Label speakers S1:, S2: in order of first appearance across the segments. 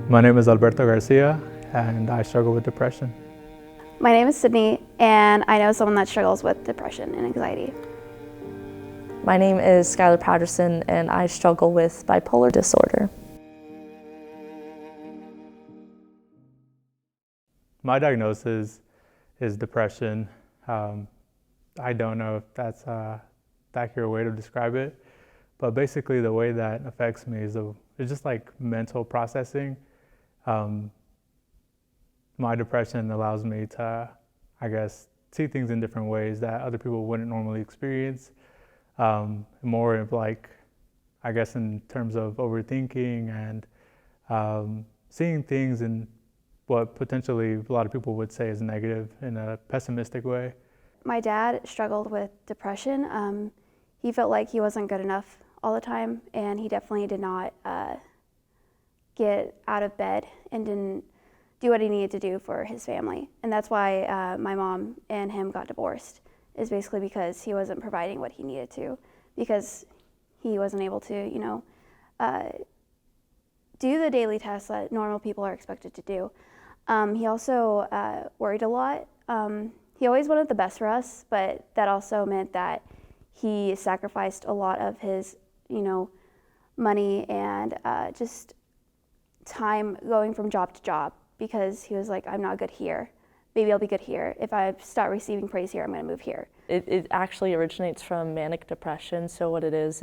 S1: My name is Alberto Garcia, and I struggle with depression.
S2: My name is Sydney, and I know someone that struggles with depression and anxiety.
S3: My name is Skylar Patterson, and I struggle with bipolar disorder.
S1: My diagnosis is depression. I don't know if that's the accurate way to describe it, but basically the way that affects me is it's just like mental processing. My depression allows me to, I guess, see things in different ways that other people wouldn't normally experience. More of like, I guess, in terms of overthinking and seeing things in what potentially a lot of people would say is negative in a pessimistic way.
S2: My dad struggled with depression. He felt like he wasn't good enough all the time, and he definitely did not get out of bed and didn't do what he needed to do for his family. And that's why my mom and him got divorced, is basically because he wasn't providing what he needed to, because he wasn't able to, do the daily tasks that normal people are expected to do. He also worried a lot. He always wanted the best for us, but that also meant that he sacrificed a lot of his, money and just time going from job to job, because he was like, I'm not good here. Maybe I'll be good here. If I start receiving praise here, I'm going to move here.
S3: It actually originates from manic depression. So what it is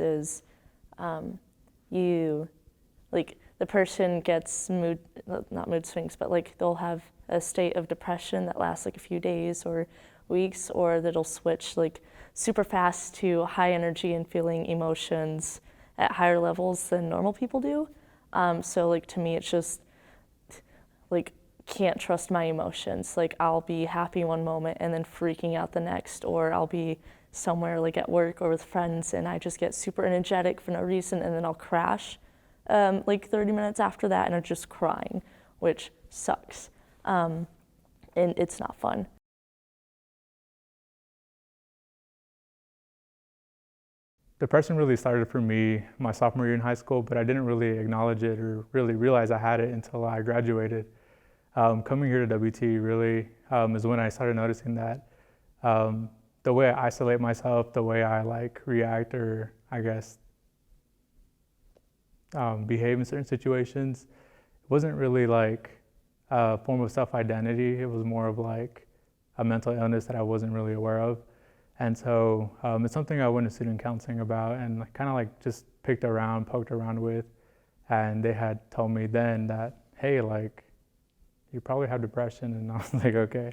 S3: the person gets not mood swings, but like they'll have a state of depression that lasts like a few days or weeks, or that'll switch like super fast to high energy and feeling emotions at higher levels than normal people do. So like to me, it's just like can't trust my emotions. Like I'll be happy one moment and then freaking out the next, or I'll be somewhere like at work or with friends and I just get super energetic for no reason, and then I'll crash like 30 minutes after that and I'm just crying, which sucks. And it's not fun.
S1: Depression really started for me my sophomore year in high school, but I didn't really acknowledge it or really realize I had it until I graduated. Coming here to WT really is when I started noticing that the way I isolate myself, the way I like react or I guess behave in certain situations, it wasn't really like a form of self-identity. It was more of like a mental illness that I wasn't really aware of. And so it's something I went to student counseling about and kind of like just poked around with. And they had told me then that, hey, like, you probably have depression. And I was like, okay,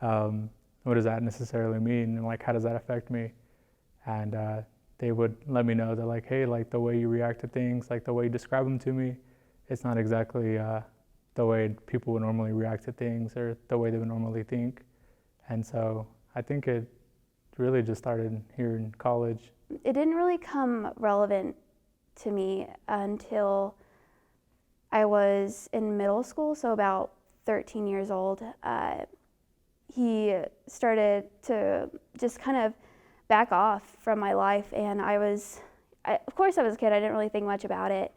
S1: what does that necessarily mean? And like, how does that affect me? And they would let me know that like, hey, like the way you react to things, like the way you describe them to me, it's not exactly the way people would normally react to things or the way they would normally think. And so I think it really just started here in college.
S2: It didn't really come relevant to me until I was in middle school, so about 13 years old. He started to just kind of back off from my life, and of course I was a kid, I didn't really think much about it.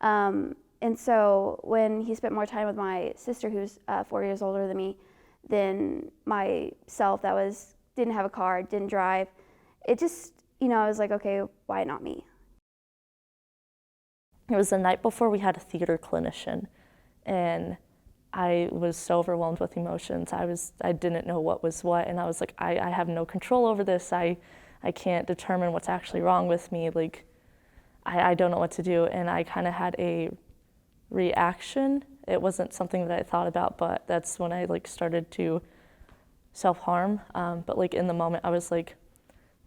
S2: And so when he spent more time with my sister, who's 4 years older than me, than myself, didn't have a car, didn't drive, it just, I was like, okay, why not me?
S3: It was the night before we had a theater clinician, and I was so overwhelmed with emotions. I didn't know what was what, and I was like, I have no control over this. I can't determine what's actually wrong with me. Like, I don't know what to do, and I kind of had a reaction. It wasn't something that I thought about, but that's when I like started to self-harm. But like in the moment, I was like,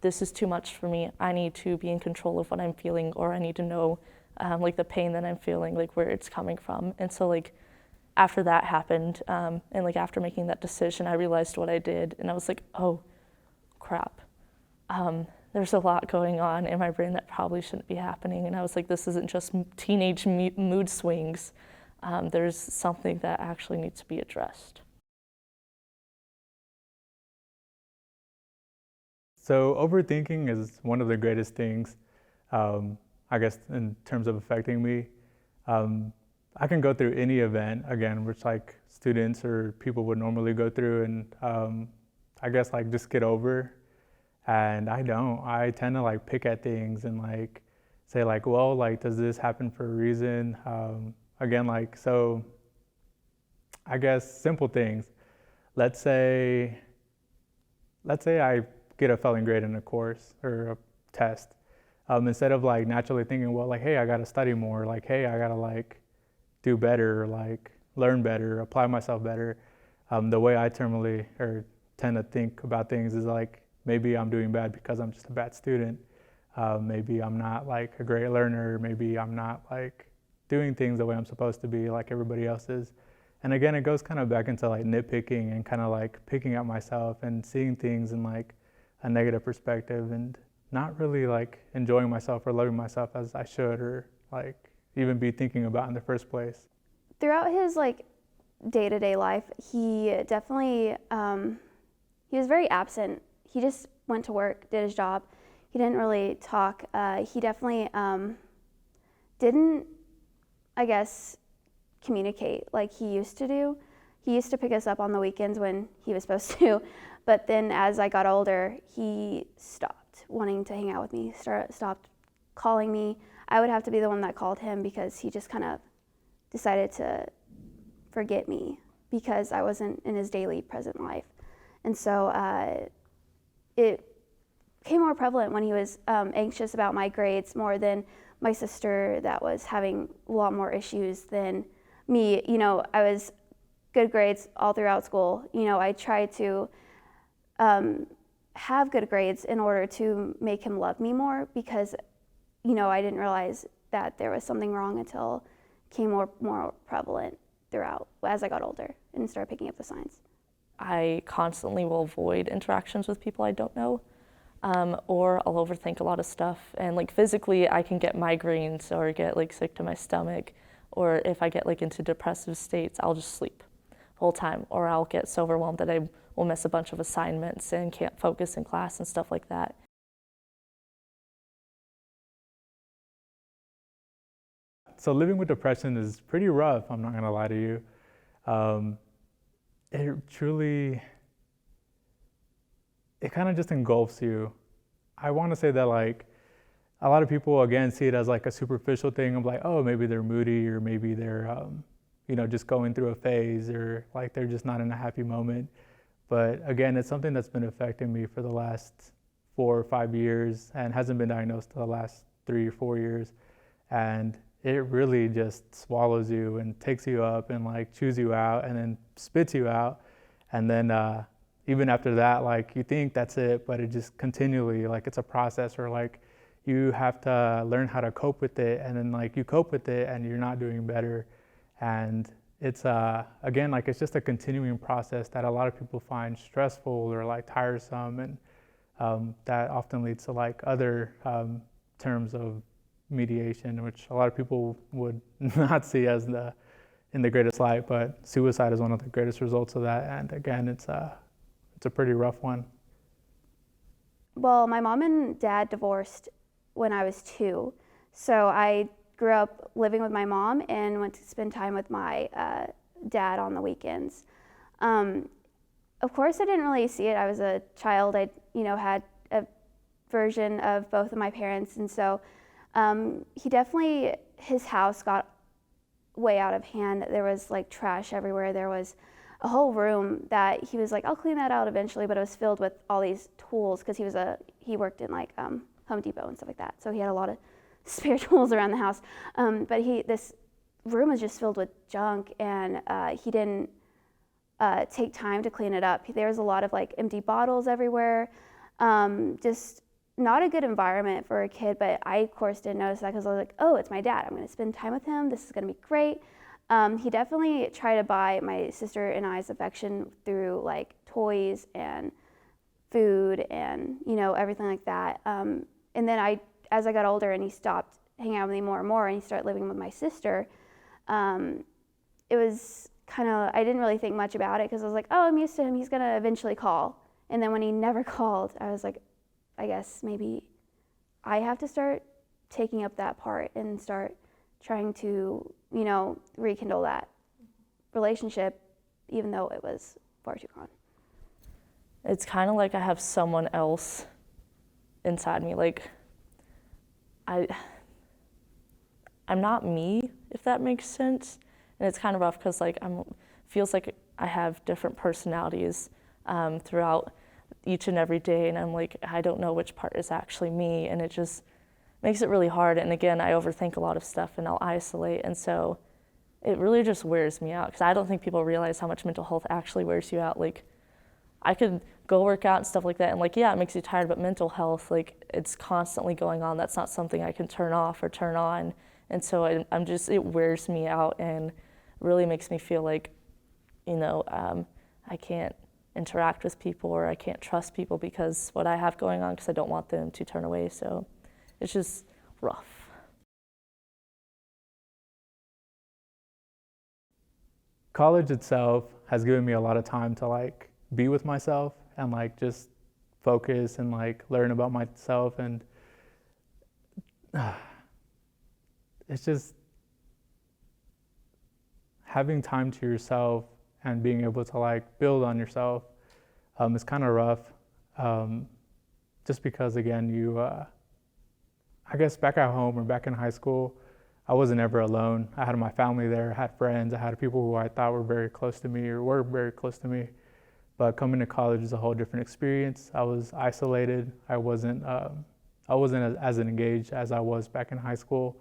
S3: this is too much for me. I need to be in control of what I'm feeling, or I need to know like the pain that I'm feeling, like where it's coming from. And so like after that happened, and like after making that decision, I realized what I did, and I was like, oh, crap. There's a lot going on in my brain that probably shouldn't be happening, and I was like, this isn't just teenage mood swings. There's something that actually needs to be addressed.
S1: So overthinking is one of the greatest things, I guess, in terms of affecting me. I can go through any event, again, which like students or people would normally go through, and I guess like just get over. And I don't. I tend to like pick at things and like say like, well, like, does this happen for a reason? Again, like, so I guess simple things. Let's say I get a failing grade in a course or a test. Instead of like naturally thinking, well, like, hey, I gotta study more, like, hey, I gotta like do better, like learn better, apply myself better. The way I tend to think about things is like, maybe I'm doing bad because I'm just a bad student. Maybe I'm not like a great learner. Maybe I'm not like doing things the way I'm supposed to be like everybody else is. And again, it goes kind of back into like nitpicking and kind of like picking at myself and seeing things in like a negative perspective and not really like enjoying myself or loving myself as I should or like even be thinking about in the first place.
S2: Throughout his like day-to-day life, he definitely, he was very absent. He just went to work, did his job. He didn't really talk. He definitely didn't, I guess, communicate like he used to do. He used to pick us up on the weekends when he was supposed to, but then as I got older, he stopped wanting to hang out with me, stopped calling me. I would have to be the one that called him because he just kind of decided to forget me because I wasn't in his daily present life. And so it became more prevalent when he was anxious about my grades more than my sister that was having a lot more issues than me. You know, I was good grades all throughout school. You know, I tried to have good grades in order to make him love me more because, you know, I didn't realize that there was something wrong until it became more prevalent throughout as I got older and started picking up the signs.
S3: I constantly will avoid interactions with people I don't know, or I'll overthink a lot of stuff. And like physically, I can get migraines or get like sick to my stomach, or if I get like into depressive states, I'll just sleep the whole time, or I'll get so overwhelmed that I will miss a bunch of assignments and can't focus in class and stuff like that.
S1: So living with depression is pretty rough, I'm not gonna lie to you. It kind of just engulfs you. I want to say that like a lot of people again see it as like a superficial thing of like, oh, maybe they're moody or maybe they're just going through a phase or like they're just not in a happy moment. But again, it's something that's been affecting me for the last 4 or 5 years and hasn't been diagnosed for the last 3 or 4 years. And it really just swallows you and takes you up and like chews you out and then spits you out. And then even after that, like you think that's it, but it just continually, like it's a process or like you have to learn how to cope with it. And then like you cope with it and you're not doing better. And it's again, like it's just a continuing process that a lot of people find stressful or like tiresome. And that often leads to like other terms of mediation, which a lot of people would not see as in the greatest light, but suicide is one of the greatest results of that. And again, it's a pretty rough one.
S2: Well, my mom and dad divorced when I was 2, so I grew up living with my mom and went to spend time with my dad on the weekends. Of course, I didn't really see it. I was a child. I, had a version of both of my parents, and so his house got way out of hand. There was like trash everywhere. There was a whole room that he was like, I'll clean that out eventually, but it was filled with all these tools because he worked in like Home Depot and stuff like that. So he had a lot of spare tools around the house. But this room was just filled with junk, and he didn't take time to clean it up. There was a lot of like empty bottles everywhere. Just not a good environment for a kid, but I of course didn't notice that because I was like, oh, it's my dad. I'm gonna spend time with him. This is gonna be great. He definitely tried to buy my sister and I's affection through like toys and food and, you know, everything like that. And then as I got older and he stopped hanging out with me more and more and he started living with my sister, it was kind of, I didn't really think much about it because I was like, oh, I'm used to him. He's going to eventually call. And then when he never called, I was like, I guess maybe I have to start taking up that part and start trying to, you know, rekindle that relationship, even though it was far too gone.
S3: It's kind of like I have someone else inside me. Like, I'm not me, if that makes sense. And it's kind of rough because like feels like I have different personalities throughout each and every day, and I'm like, I don't know which part is actually me, and it just makes it really hard. And again, I overthink a lot of stuff and I'll isolate, and so it really just wears me out because I don't think people realize how much mental health actually wears you out. Like, I could go work out and stuff like that, and like, yeah, it makes you tired, but mental health, like, it's constantly going on. That's not something I can turn off or turn on, and so it wears me out and really makes me feel like, you know, I can't interact with people or I can't trust people because what I have going on, because I don't want them to turn away. So it's just rough.
S1: College itself has given me a lot of time to like be with myself and like just focus and like learn about myself, and it's just having time to yourself and being able to like build on yourself is kind of rough, just because again I guess back at home or back in high school I wasn't ever alone. I had my family there, I had friends, I had people who I thought were very close to me or were very close to me, but coming to college is a whole different experience. I was isolated. I wasn't as engaged as I was back in high school.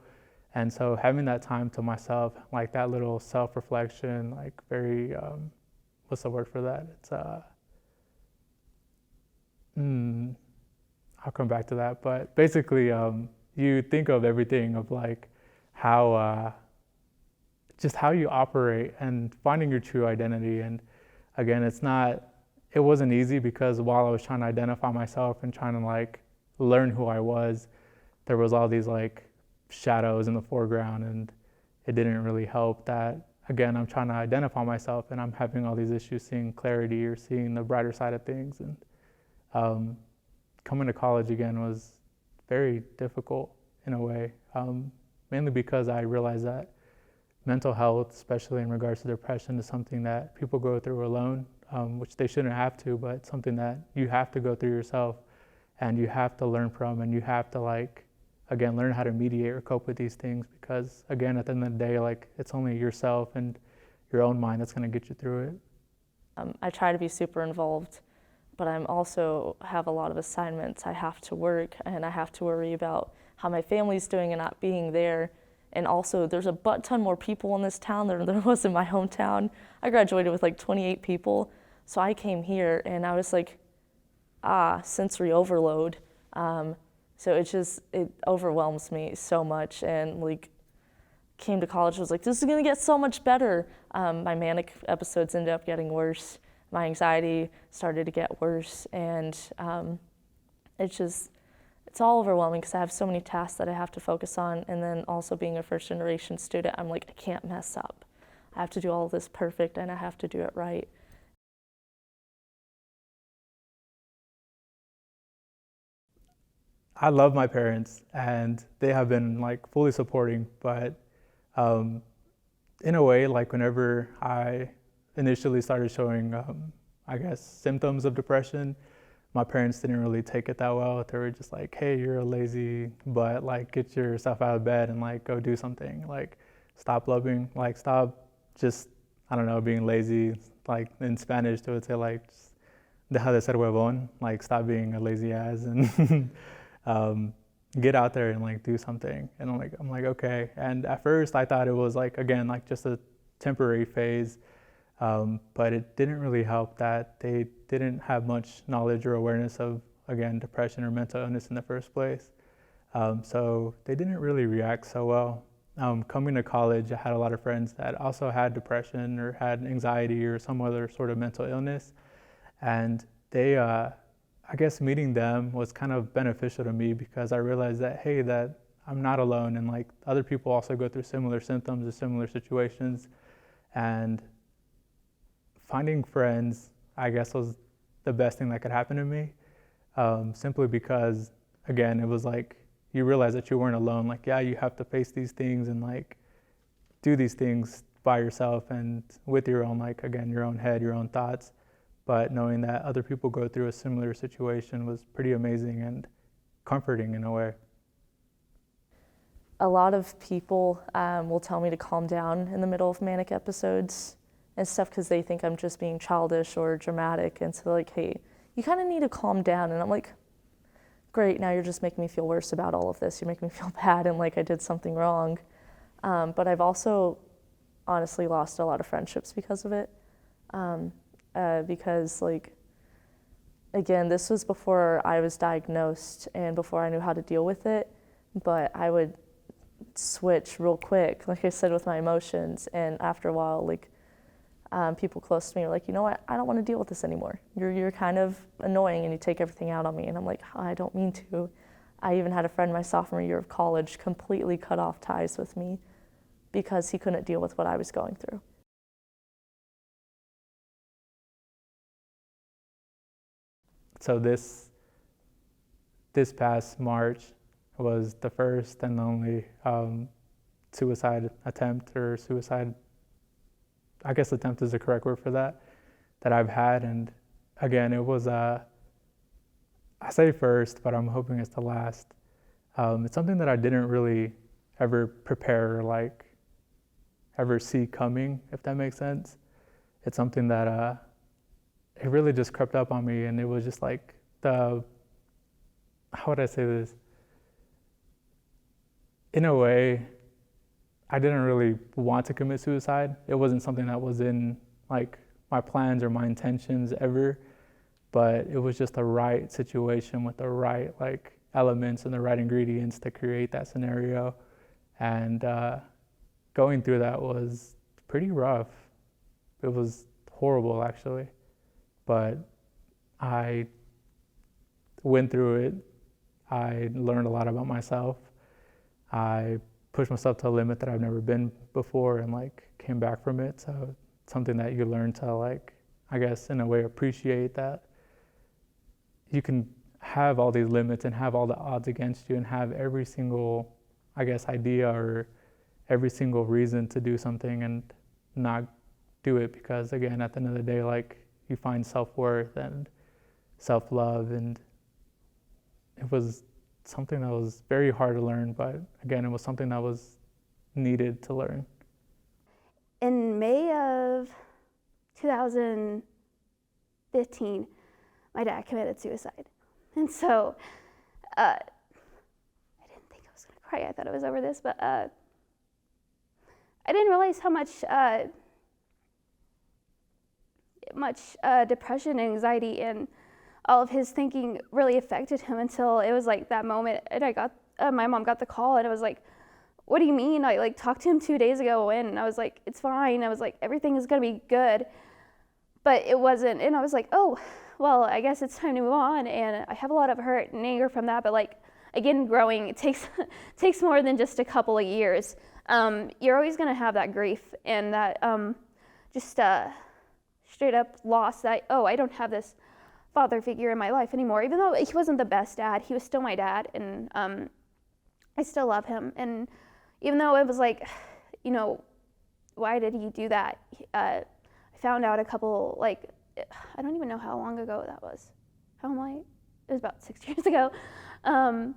S1: And so having that time to myself, like that little self-reflection, like very, what's the word for that? It's, I'll come back to that. But basically, you think of everything of like how, just how you operate and finding your true identity. And again, it wasn't easy because while I was trying to identify myself and trying to like learn who I was, there was all these like shadows in the foreground, and it didn't really help that, again, I'm trying to identify myself and I'm having all these issues seeing clarity or seeing the brighter side of things. And coming to college again was very difficult in a way, mainly because I realized that mental health, especially in regards to depression, is something that people go through alone, which they shouldn't have to, but something that you have to go through yourself and you have to learn from, and you have to like, again, learn how to mediate or cope with these things, because again, at the end of the day, like, it's only yourself and your own mind that's going to get you through it.
S3: I try to be super involved, but I'm also have a lot of assignments. I have to work and I have to worry about how my family's doing and not being there. And also there's a butt ton more people in this town than there was in my hometown. I graduated with like 28 people. So I came here and I was like, sensory overload. So it overwhelms me so much, and like came to college, was like, this is gonna get so much better. My manic episodes ended up getting worse. My anxiety started to get worse, and it's all overwhelming because I have so many tasks that I have to focus on, and then also being a first generation student, I'm like, I can't mess up. I have to do all of this perfect and I have to do it right.
S1: I love my parents and they have been like fully supporting, but in a way, like whenever I initially started showing, I guess, symptoms of depression, my parents didn't really take it that well. They were just like, hey, you're a lazy butt, like get yourself out of bed and like go do something, like stop just, I don't know, being lazy. Like in Spanish, they would say like, deja de ser huevón, like stop being a lazy ass and get out there and like do something. And I'm like, okay. And at first I thought it was like, again, like just a temporary phase, but it didn't really help that they didn't have much knowledge or awareness of, again, depression or mental illness in the first place. So they didn't really react so well. coming to college, I had a lot of friends that also had depression or had anxiety or some other sort of mental illness. And they, I guess meeting them was kind of beneficial to me because I realized that, hey, that I'm not alone, and like other people also go through similar symptoms or similar situations. And finding friends, I guess, was the best thing that could happen to me, simply because, again, it was like you realize that you weren't alone. Like, yeah, you have to face these things and like do these things by yourself and with your own, like, again, your own head, your own thoughts. But knowing that other people go through a similar situation was pretty amazing and comforting in a way.
S3: A lot of people will tell me to calm down in the middle of manic episodes and stuff because they think I'm just being childish or dramatic. And so like, hey, you kind of need to calm down. And I'm like, great, now you're just making me feel worse about all of this. You're making me feel bad and like I did something wrong. But I've also honestly lost a lot of friendships because of it. Because like, again, this was before I was diagnosed and before I knew how to deal with it. But I would switch real quick, like I said, with my emotions. And after a while, like people close to me are like, you know what, I don't want to deal with this anymore. You're kind of annoying and you take everything out on me. And I'm like, oh, I don't mean to. I even had a friend my sophomore year of college completely cut off ties with me because he couldn't deal with what I was going through.
S1: So this past March was the first and only suicide attempt, or suicide, I guess attempt is the correct word for that I've had. And again, it was, I say first, but I'm hoping it's the last. It's something that I didn't really ever prepare or like ever see coming, if that makes sense. It's something that it really just crept up on me, and it was just like how would I say this? In a way, I didn't really want to commit suicide. It wasn't something that was in like my plans or my intentions ever, but it was just the right situation with the right like elements and the right ingredients to create that scenario. And going through that was pretty rough. It was horrible, actually, but I went through it. I learned a lot about myself. I pushed myself to a limit that I've never been before and like came back from it. So it's something that you learn to like, I guess in a way, appreciate that you can have all these limits and have all the odds against you and have every single, I guess, idea or every single reason to do something and not do it, because again, at the end of the day, like you find self-worth and self-love. And it was something that was very hard to learn, but again, it was something that was needed to learn.
S2: In May of 2015, my dad committed suicide. And so I didn't think I was going to cry. I thought it was over this, but I didn't realize how much depression, anxiety, and all of his thinking really affected him until it was like that moment. And I got my mom got the call, and it was like, "What do you mean?" I like talked to him 2 days ago, and I was like, "It's fine." I was like, "Everything is gonna be good," but it wasn't. And I was like, "Oh, well, I guess it's time to move on." And I have a lot of hurt and anger from that. But like again, growing, it takes more than just a couple of years. You're always gonna have that grief and that just straight up loss. That I don't have this father figure in my life anymore. Even though he wasn't the best dad, he was still my dad, and I still love him. And even though it was like, why did he do that? I found out a couple, like, I don't even know how long ago that was. How am I? It was about 6 years ago. I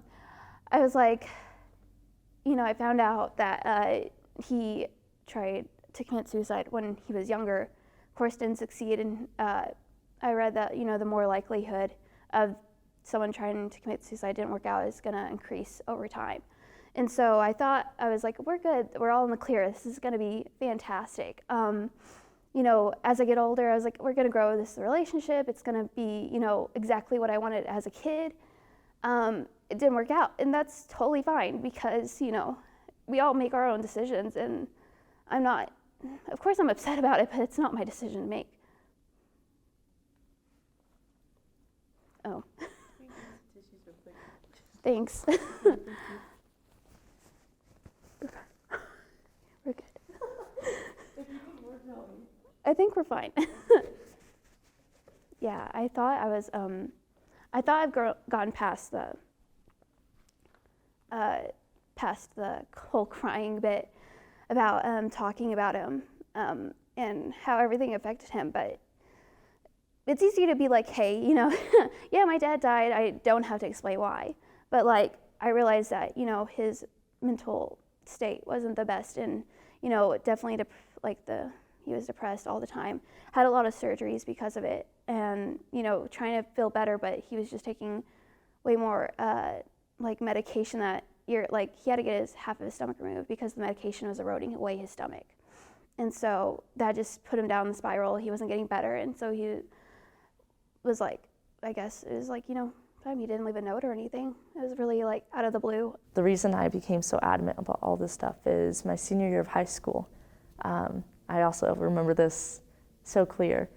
S2: was like, I found out that he tried to commit suicide when he was younger. Of course, didn't succeed, and I read that, the more likelihood of someone trying to commit suicide didn't work out is going to increase over time. And so I was like, we're good. We're all in the clear. This is going to be fantastic. As I get older, I was like, we're going to grow this relationship. It's going to be, exactly what I wanted as a kid. It didn't work out. And that's totally fine because, we all make our own decisions, and of course I'm upset about it, but it's not my decision to make. Oh. Thanks. We're good. I think we're fine. Yeah, I thought I've gotten past the whole crying bit about talking about him and how everything affected him, but it's easy to be like, hey, yeah, my dad died, I don't have to explain why, but like I realized that his mental state wasn't the best, and definitely he was depressed all the time, had a lot of surgeries because of it, and trying to feel better, but he was just taking way more medication that he had to get half of his stomach removed because the medication was eroding away his stomach, and so that just put him down the spiral. He wasn't getting better, and so he was like, I guess it was like, he didn't leave a note or anything. It was really like out of the blue.
S3: The reason I became so adamant about all this stuff is my senior year of high school. I also remember this so clear.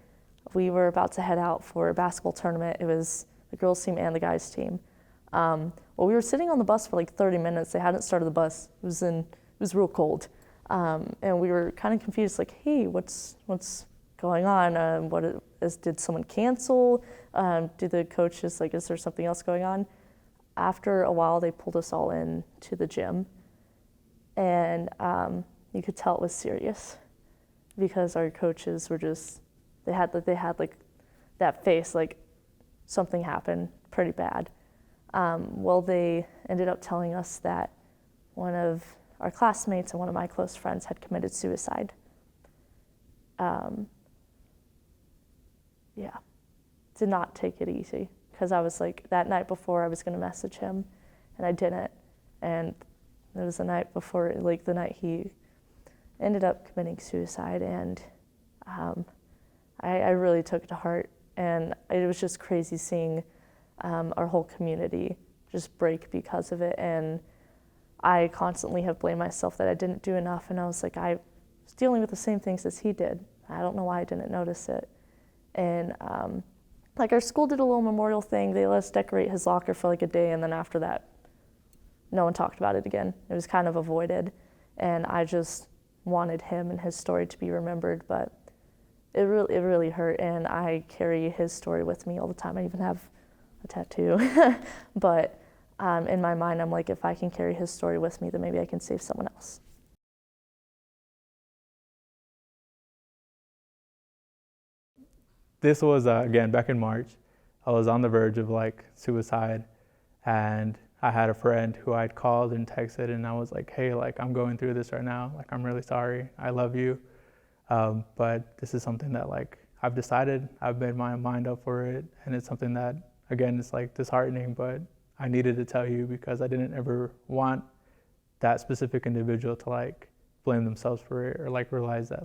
S3: We were about to head out for a basketball tournament. It was the girls' team and the guys' team. Well, we were sitting on the bus for like 30 minutes. They hadn't started the bus. It was real cold. And we were kind of confused, like, hey, what's going on? Did someone cancel? Do the coaches, is there something else going on? After a while, they pulled us all in to the gym, and you could tell it was serious because our coaches were they had that face, like something happened pretty bad. Well, they ended up telling us that one of our classmates and one of my close friends had committed suicide. Yeah, did not take it easy, because I was like, that night before I was going to message him, and I didn't. And it was the night before, the night he ended up committing suicide, and I really took it to heart. And it was just crazy seeing our whole community just break because of it. And I constantly have blamed myself that I didn't do enough, and I was like, I was dealing with the same things as he did. I don't know why I didn't notice it. And our school did a little memorial thing. They let us decorate his locker for a day, and then after that, no one talked about it again. It was kind of avoided, and I just wanted him and his story to be remembered, but it really hurt, and I carry his story with me all the time. I even have a tattoo, but in my mind, I'm like, if I can carry his story with me, then maybe I can save someone else.
S1: This was, again, back in March. I was on the verge of suicide, and I had a friend who I'd called and texted, and I was like, hey, I'm going through this right now. I'm really sorry. I love you. But this is something that I've decided, I've made my mind up for it. And it's something that, again, it's disheartening, but I needed to tell you because I didn't ever want that specific individual to blame themselves for it, or realize that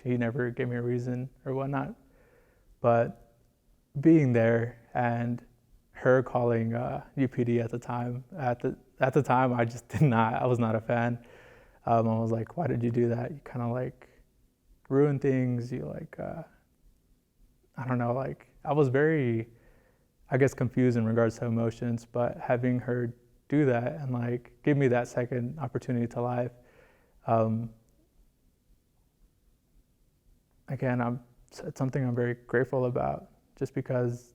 S1: he never gave me a reason or whatnot. But being there and her calling UPD at the time, I just I was not a fan. I was like, why did you do that? You kind of ruin things. You I don't know, I was very, I guess, confused in regards to emotions, but having her do that and give me that second opportunity to life, again, it's something I'm very grateful about, just because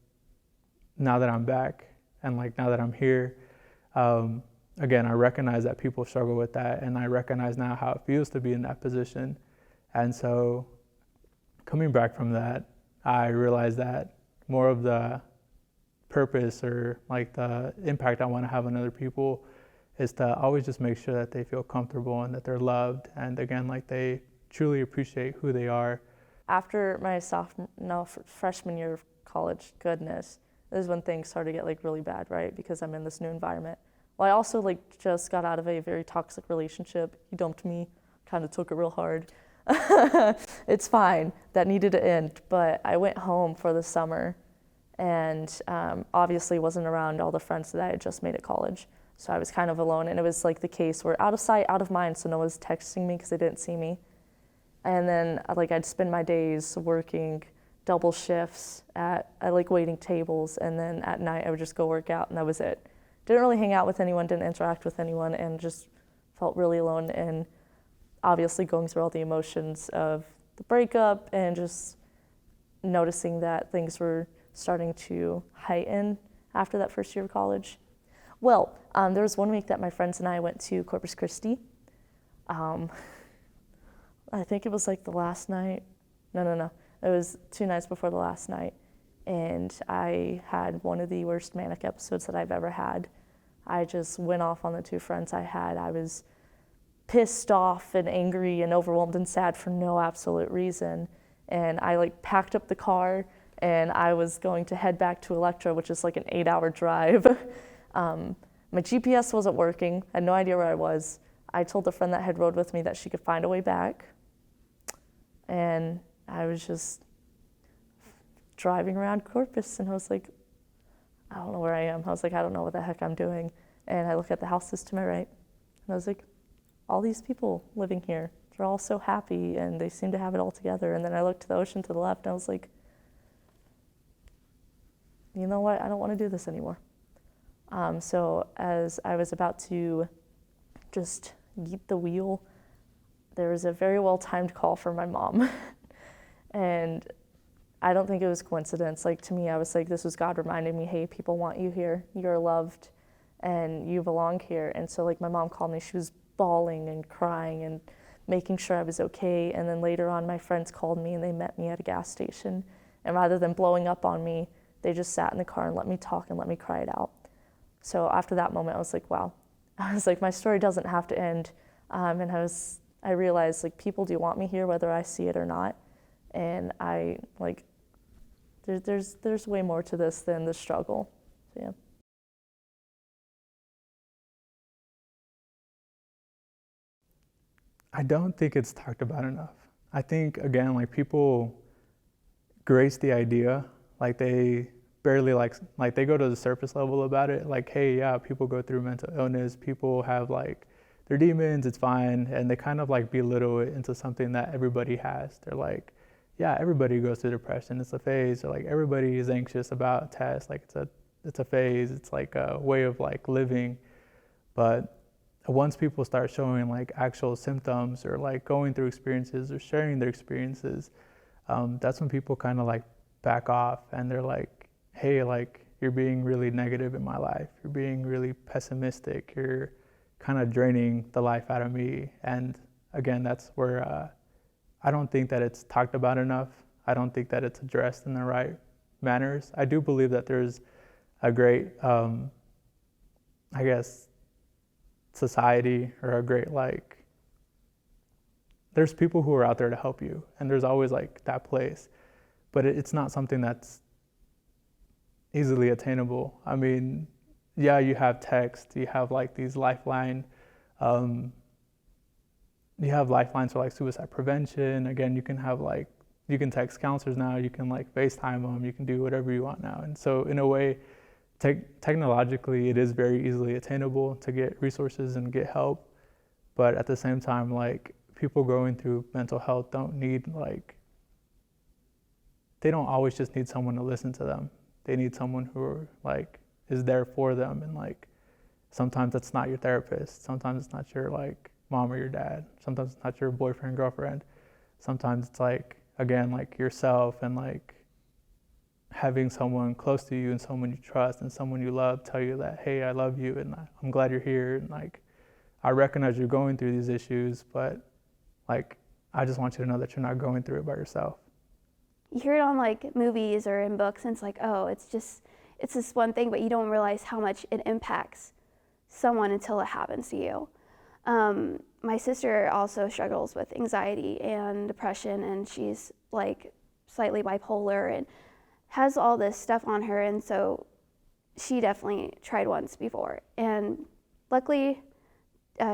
S1: now that I'm back and now that I'm here, again, I recognize that people struggle with that, and I recognize now how it feels to be in that position. And so coming back from that, I realized that more of the purpose or the impact I want to have on other people is to always just make sure that they feel comfortable and that they're loved, and again, they truly appreciate who they are.
S3: After my freshman year of college, goodness, this is when things started to get really bad, right? Because I'm in this new environment. Well, I also just got out of a very toxic relationship. He dumped me, kind of took it real hard. It's fine, that needed to end. But I went home for the summer, and obviously wasn't around all the friends that I had just made at college. So I was kind of alone, and it was like the case where out of sight, out of mind, so no one was texting me because they didn't see me. And then like I'd spend my days working double shifts at like waiting tables, and then at night I would just go work out, and that was it. Didn't really hang out with anyone, didn't interact with anyone, and just felt really alone, and obviously going through all the emotions of the breakup and just noticing that things were starting to heighten after that first year of college. Well, there was one week that my friends and I went to Corpus Christi. I think it was like the last night. No. It was 2 nights before the last night. And I had one of the worst manic episodes that I've ever had. I just went off on the 2 friends I had. I was pissed off and angry and overwhelmed and sad for no absolute reason. And I like packed up the car, and I was going to head back to Electra, which is like an 8-hour drive. My GPS wasn't working. I had no idea where I was. I told the friend that had rode with me that she could find a way back. And I was just driving around Corpus, and I was like, I don't know where I am. I was like, I don't know what the heck I'm doing. And I look at the houses to my right, and I was like, all these people living here, they're all so happy, and they seem to have it all together. And then I looked to the ocean to the left, and I was like, you know what? I don't want to do this anymore. So as I was about to just yeet the wheel, there was a very well-timed call from my mom. And I don't think it was coincidence. Like, to me, I was like, this was God reminding me, hey, people want you here. You're loved, and you belong here. And so, like, my mom called me. She was bawling and crying and making sure I was okay. And then later on, my friends called me, and they met me at a gas station. And rather than blowing up on me, they just sat in the car and let me talk and let me cry it out. So after that moment, I was like, wow. I was like, my story doesn't have to end. And I realized, like, people do want me here, whether I see it or not. And I, like, there's way more to this than the struggle. So, yeah.
S1: I don't think it's talked about enough. I think, again, like, people grace the idea, like they barely like they go to the surface level about it, like, hey, yeah, people go through mental illness, people have like their demons, it's fine, and they kind of like belittle it into something that everybody has. They're like, yeah, everybody goes through depression, it's a phase, or like everybody is anxious about tests, like it's a phase, it's like a way of like living. But once people start showing like actual symptoms or like going through experiences or sharing their experiences, that's when people kind of like back off, and they're like, hey, like, you're being really negative in my life, you're being really pessimistic, you're kind of draining the life out of me. And again, that's where I don't think that it's talked about enough. I don't think that it's addressed in the right manners. I do believe that there's a great, I guess, society, or a great, like, there's people who are out there to help you, and there's always like that place, but it's not something that's easily attainable. I mean, yeah, you have text, you have like these lifeline, you have lifelines for like suicide prevention. Again, you can text counselors now, you can like FaceTime them, you can do whatever you want now. And so in a way, technologically, it is very easily attainable to get resources and get help. But at the same time, like, people going through mental health they don't always just need someone to listen to them. They need someone who like is there for them. And like, sometimes it's not your therapist. Sometimes it's not your like mom or your dad. Sometimes it's not your boyfriend, girlfriend. Sometimes it's like, again, like yourself, and like having someone close to you and someone you trust and someone you love tell you that, hey, I love you and I'm glad you're here. And like, I recognize you're going through these issues, but like, I just want you to know that you're not going through it by yourself.
S2: You hear it on like movies or in books, and it's like, oh, it's this one thing, but you don't realize how much it impacts someone until it happens to you. My sister also struggles with anxiety and depression, and she's like slightly bipolar and has all this stuff on her, and so she definitely tried once before, and luckily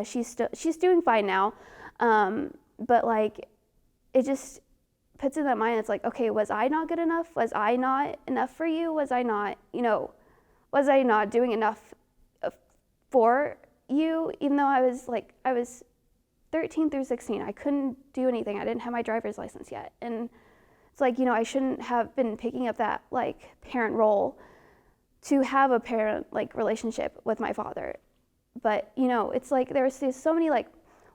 S2: she's doing fine now, but like, it just puts in that mind, it's like, okay, was I not good enough? Was I not enough for you? Was I not doing enough for you, even though I was 13 through 16. I couldn't do anything. I didn't have my driver's license yet. And it's like, I shouldn't have been picking up that parent role to have a parent relationship with my father. But, it's like there's so many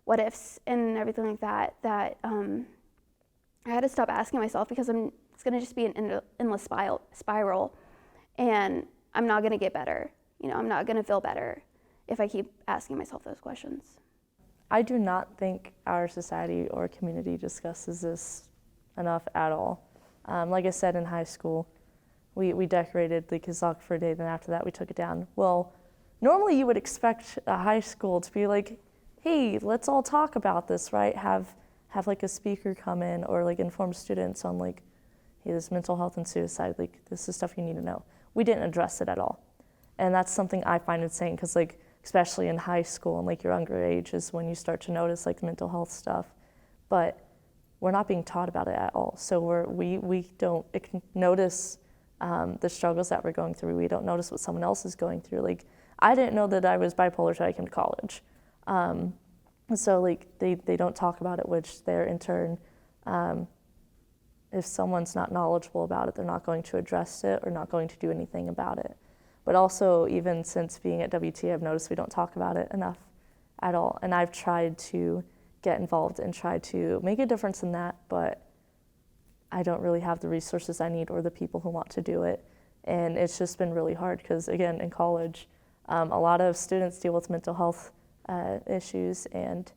S2: what ifs and everything like that I had to stop asking myself, because it's going to just be an endless spiral, and I'm not going to get better. I'm not going to feel better if I keep asking myself those questions.
S3: I do not think our society or community discusses this enough at all. Like I said, in high school, we decorated the Kazakh for a day, then after that we took it down. Well, normally you would expect a high school to be like, hey, let's all talk about this, right? Have a speaker come in, or inform students on hey, this mental health and suicide, this is stuff you need to know. We didn't address it at all. And that's something I find insane, because especially in high school and your younger age is when you start to notice mental health stuff. But we're not being taught about it at all. So we don't notice the struggles that we're going through. We don't notice what someone else is going through. I didn't know that I was bipolar until I came to college. So they don't talk about it, which they're in turn, if someone's not knowledgeable about it, they're not going to address it or not going to do anything about it. But also, even since being at WT, I've noticed we don't talk about it enough at all. And I've tried to get involved and try to make a difference in that, but I don't really have the resources I need or the people who want to do it. And it's just been really hard, because again, in college, a lot of students deal with mental health issues, and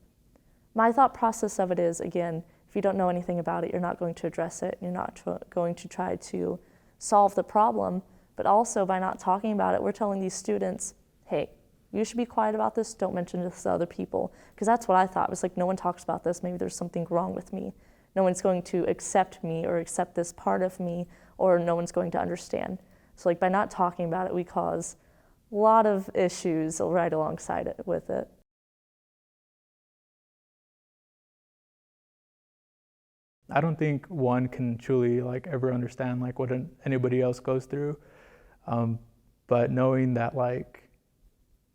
S3: my thought process of it is, again, if you don't know anything about it, you're not going to address it, you're not going to try to solve the problem. But also, by not talking about it, we're telling these students, hey, you should be quiet about this, don't mention this to other people. Because that's what I thought. It was no one talks about this, maybe there's something wrong with me. No one's going to accept me or accept this part of me, or no one's going to understand. So by not talking about it, we cause a lot of issues right alongside it with it.
S1: I don't think one can truly ever understand what anybody else goes through. But knowing that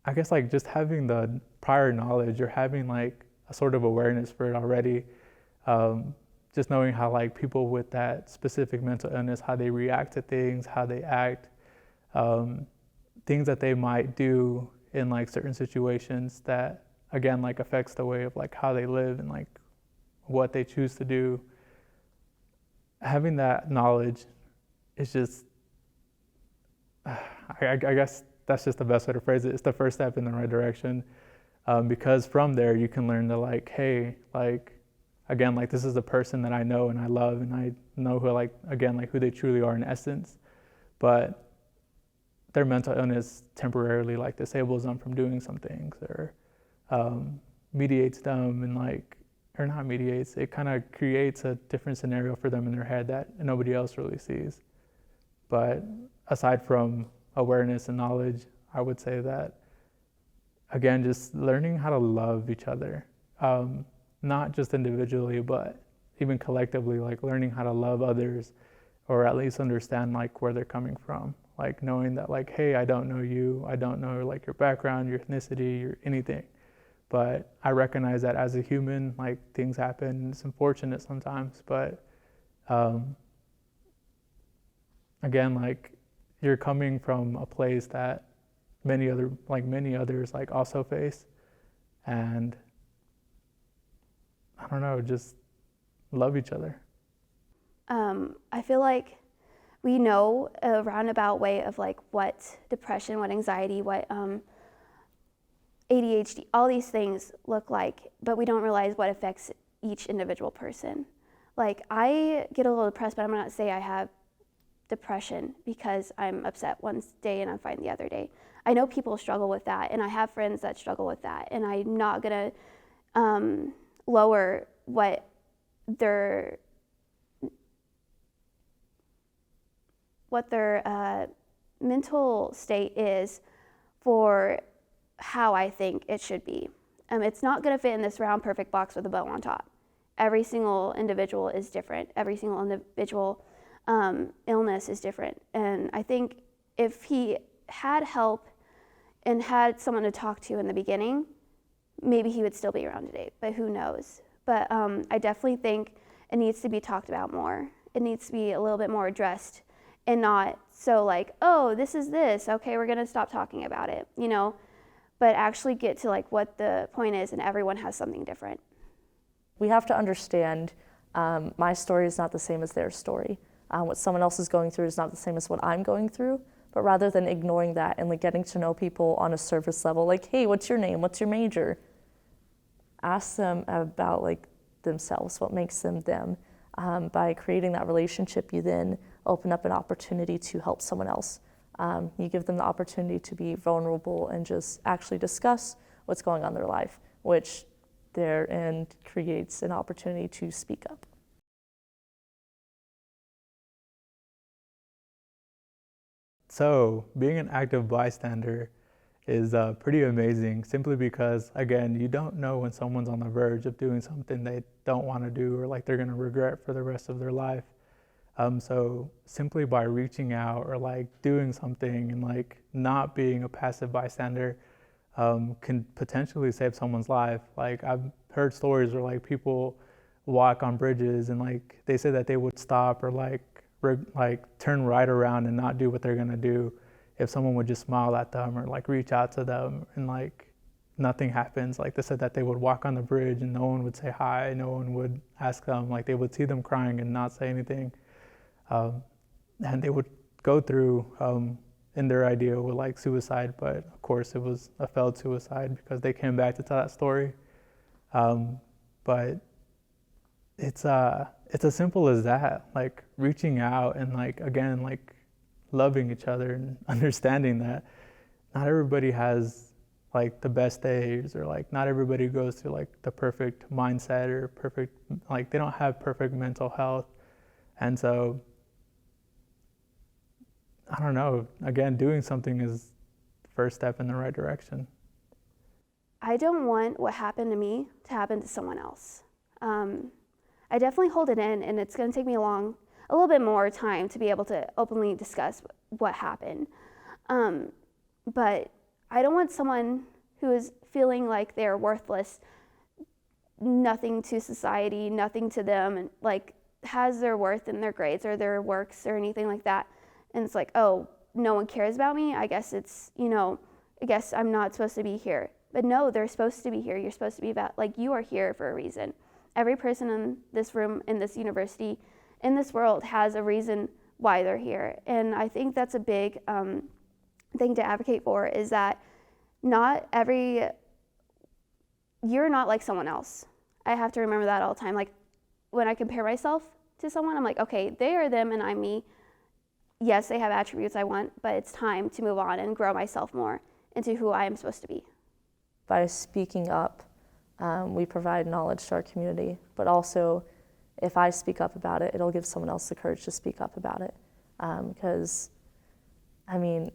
S1: I guess just having the prior knowledge, or having a sort of awareness for it already, just knowing how people with that specific mental illness, how they react to things, how they act, things that they might do in certain situations that again affects the way of how they live and what they choose to do. Having that knowledge is just, I guess that's just the best way to phrase it. It's the first step in the right direction, because from there you can learn to hey, again, this is a person that I know and I love, and I know who again who they truly are in essence, but their mental illness temporarily disables them from doing some things, or mediates them, and or not mediates, it kind of creates a different scenario for them in their head that nobody else really sees. But aside from awareness and knowledge, I would say that, again, just learning how to love each other, not just individually, but even collectively, learning how to love others, or at least understand where they're coming from. Knowing that hey, I don't know you, I don't know your background, your ethnicity, your anything. But I recognize that as a human, things happen. It's unfortunate sometimes, but again, you're coming from a place that many others also face, and I don't know, just love each other.
S2: I feel like we know a roundabout way of what depression, what anxiety, what ADHD, all these things look like, but we don't realize what affects each individual person. I get a little depressed, but I'm not say I have depression because I'm upset one day and I'm fine the other day. I know people struggle with that, and I have friends that struggle with that, and I'm not gonna lower what their mental state is for how I think it should be. It's not going to fit in this round perfect box with a bow on top. Every single individual is different. Every single individual illness is different. And I think if he had help and had someone to talk to in the beginning, maybe he would still be around today, but who knows. But I definitely think it needs to be talked about more. It needs to be a little bit more addressed, and not so like, oh, this is this, okay, we're gonna stop talking about it, you know, but actually get to like what the point is, and everyone has something different.
S3: We have to understand my story is not the same as their story. What someone else is going through is not the same as what I'm going through. But rather than ignoring that and like getting to know people on a surface level, like, hey, what's your name? What's your major? Ask them about like themselves, what makes them them. By creating that relationship, you then open up an opportunity to help someone else. You give them the opportunity to be vulnerable and just actually discuss what's going on in their life, which therein creates an opportunity to speak up.
S1: So being an active bystander is pretty amazing, simply because, again, you don't know when someone's on the verge of doing something they don't want to do, or like they're going to regret for the rest of their life. So simply by reaching out or like doing something and like not being a passive bystander can potentially save someone's life. Like I've heard stories where like people walk on bridges and like they say that they would stop or like turn right around and not do what they're gonna do if someone would just smile at them or like reach out to them, and like nothing happens. Like they said that they would walk on the bridge and no one would say hi, no one would ask them, like they would see them crying and not say anything. And they would go through in their idea with like suicide, but of course it was a failed suicide because they came back to tell that story. But it's as simple as that, like reaching out and like, again, like loving each other and understanding that not everybody has like the best days, or like not everybody goes through like the perfect mindset or perfect, like they don't have perfect mental health. And so, I don't know, again, doing something is the first step in the right direction.
S2: I don't want what happened to me to happen to someone else. I definitely hold it in, and it's going to take me a little bit more time to be able to openly discuss what happened. But I don't want someone who is feeling like they're worthless, nothing to society, nothing to them, and like has their worth in their grades or their works or anything like that. And it's like, oh, no one cares about me. I guess it's, I guess I'm not supposed to be here. But no, they're supposed to be here. You're supposed to be like, you are here for a reason. Every person in this room, in this university, in this world has a reason why they're here. And I think that's a big thing to advocate for, is that you're not like someone else. I have to remember that all the time. Like when I compare myself to someone, I'm like, okay, they are them and I'm me. Yes, they have attributes I want, but it's time to move on and grow myself more into who I am supposed to be.
S3: By speaking up, we provide knowledge to our community, but also if I speak up about it, it'll give someone else the courage to speak up about it. Because,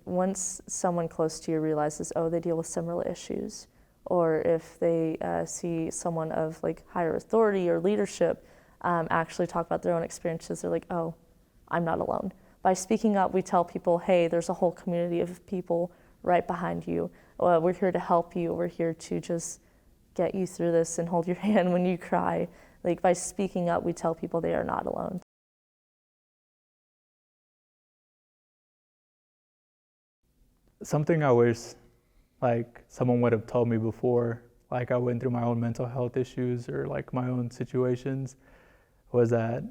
S3: once someone close to you realizes, oh, they deal with similar issues, or if they see someone of like higher authority or leadership actually talk about their own experiences, they're like, oh, I'm not alone. By speaking up, we tell people, hey, there's a whole community of people right behind you. We're here to help you. We're here to just get you through this and hold your hand when you cry. Like by speaking up, we tell people they are not alone.
S1: Something I wish like someone would have told me before, like I went through my own mental health issues or like my own situations, was that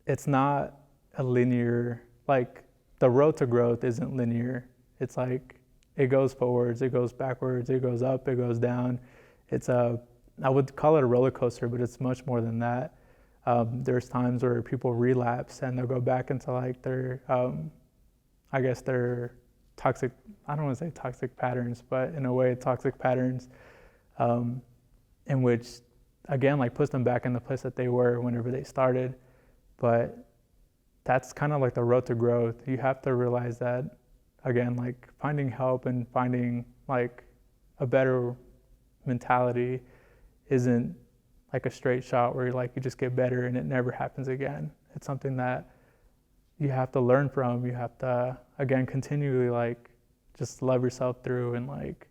S1: it's not a linear, like the road to growth isn't linear. It's like it goes forwards, it goes backwards, it goes up, it goes down. I would call it a roller coaster, but it's much more than that. There's times where people relapse and they'll go back into like their toxic, I don't want to say toxic patterns, but in a way toxic patterns, in which again, like puts them back in the place that they were whenever they started. But that's kind of like the road to growth. You have to realize that, again, like finding help and finding like a better mentality isn't like a straight shot where you just get better and it never happens again. It's something that you have to learn from. You have to, again, continually like just love yourself through and like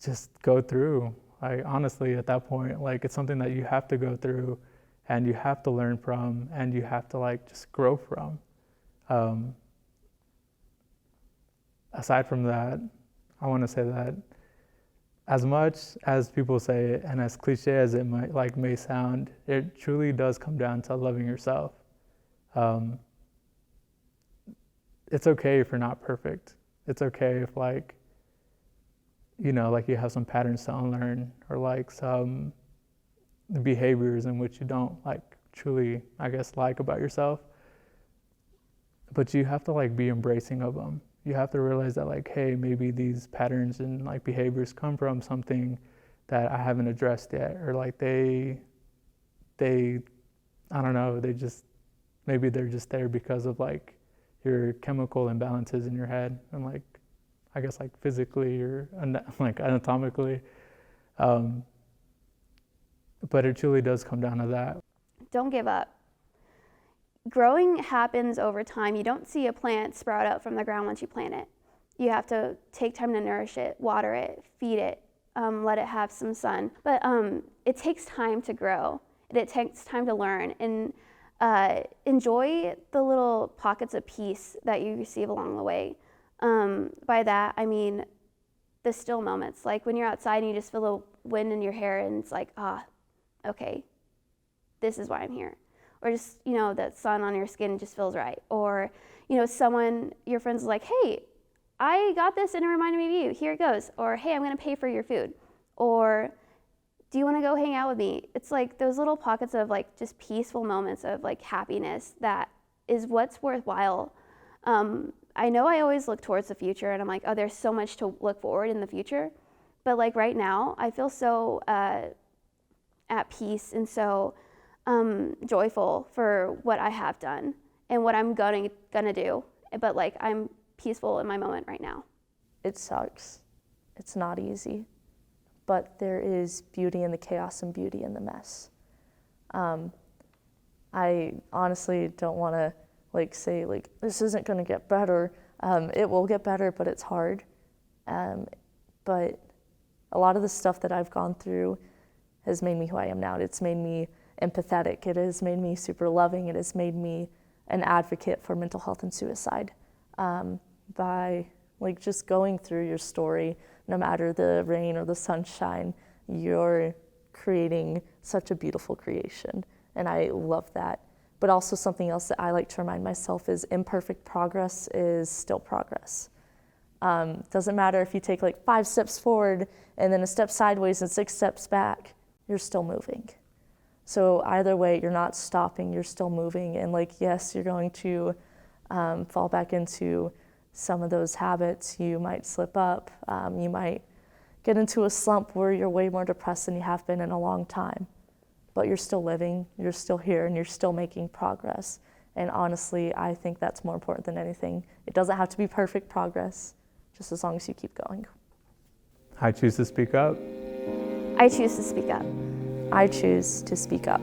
S1: just go through. Like honestly, at that point, like it's something that you have to go through and you have to learn from and you have to like just grow from. Aside from that, I want to say that as much as people say it and as cliche as it may sound, it truly does come down to loving yourself. It's okay if you're not perfect. It's okay if like, you know, like you have some patterns to unlearn or like some behaviors in which you don't like truly, I guess, like about yourself. But you have to like be embracing of them. You have to realize that like, hey, maybe these patterns and like behaviors come from something that I haven't addressed yet, or like they, I don't know, maybe they're just there because of like your chemical imbalances in your head and like, I guess like physically or like anatomically. But it truly does come down to that.
S2: Don't give up. Growing happens over time. You don't see a plant sprout up from the ground once you plant it. You have to take time to nourish it, water it, feed it, let it have some sun. But it takes time to grow. It takes time to learn and enjoy the little pockets of peace that you receive along the way. By that, I mean the still moments, like when you're outside and you just feel the wind in your hair and it's like, okay, this is why I'm here. Or just, you know, that sun on your skin just feels right. Or, you know, your friend's like, hey, I got this and it reminded me of you. Here it goes. Or, hey, I'm going to pay for your food. Or, do you want to go hang out with me? It's like those little pockets of like just peaceful moments of like happiness that is what's worthwhile. I know I always look towards the future and I'm like, oh, there's so much to look forward in the future. But like right now, I feel so at peace and so joyful for what I have done and what I'm gonna do. But like I'm peaceful in my moment right now.
S3: It sucks. It's not easy. But there is beauty in the chaos and beauty in the mess. I honestly don't want to like say like this isn't going to get better. It will get better, but it's hard. But a lot of the stuff that I've gone through has made me who I am now. It's made me empathetic. It has made me super loving. It has made me an advocate for mental health and suicide. By like just going through your story, no matter the rain or the sunshine, you're creating such a beautiful creation. And I love that. But also something else that I like to remind myself is imperfect progress is still progress. Doesn't matter if you take like 5 steps forward and then a step sideways and 6 steps back, you're still moving. So either way, you're not stopping, you're still moving. And like, yes, you're going to fall back into some of those habits. You might slip up. You might get into a slump where you're way more depressed than you have been in a long time. But you're still living, you're still here, and you're still making progress. And honestly, I think that's more important than anything. It doesn't have to be perfect progress, just as long as you keep going.
S1: I choose to speak up.
S2: I choose to speak up.
S3: I choose to speak up.